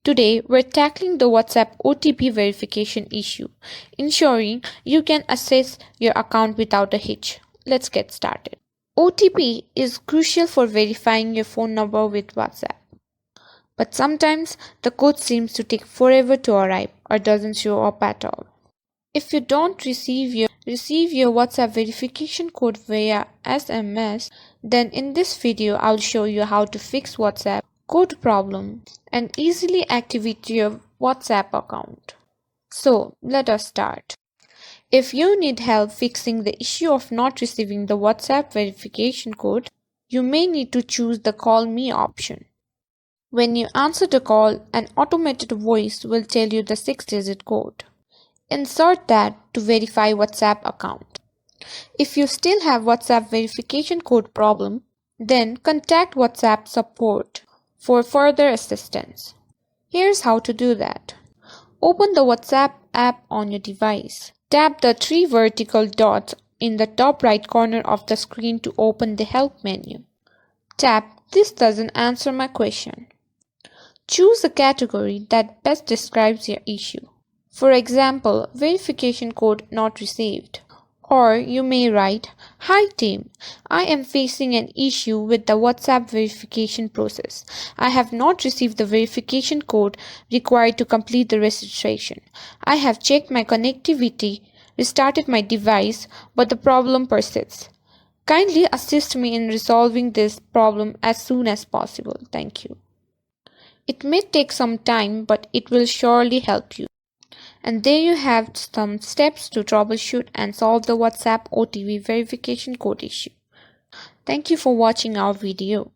Today, we're tackling the WhatsApp OTP verification issue, ensuring you can access your account without a hitch. Let's get started. OTP is crucial for verifying your phone number with WhatsApp, but sometimes the code seems to take forever to arrive or doesn't show up at all. If you don't receive your WhatsApp verification code via SMS, then in this video I'll show you how to fix WhatsApp code problem and easily activate your WhatsApp account. So let us start. If you need help fixing the issue of not receiving the WhatsApp verification code, you may need to choose the Call Me option. When you answer the call, an automated voice will tell you the 6-digit code. Insert that to verify WhatsApp account. If you still have WhatsApp verification code problem, then contact WhatsApp support for further assistance. Here's how to do that. Open the WhatsApp app on your device. Tap the 3 vertical dots in the top right corner of the screen to open the help menu. Tap "This doesn't answer my question." Choose a category that best describes your issue. For example, verification code not received. Or you may write, "Hi team, I am facing an issue with the WhatsApp verification process. I have not received the verification code required to complete the registration. I have checked my connectivity, restarted my device, but the problem persists. Kindly assist me in resolving this problem as soon as possible. Thank you." It may take some time, but it will surely help you. And there you have some steps to troubleshoot and solve the WhatsApp OTP verification code issue. Thank you for watching our video.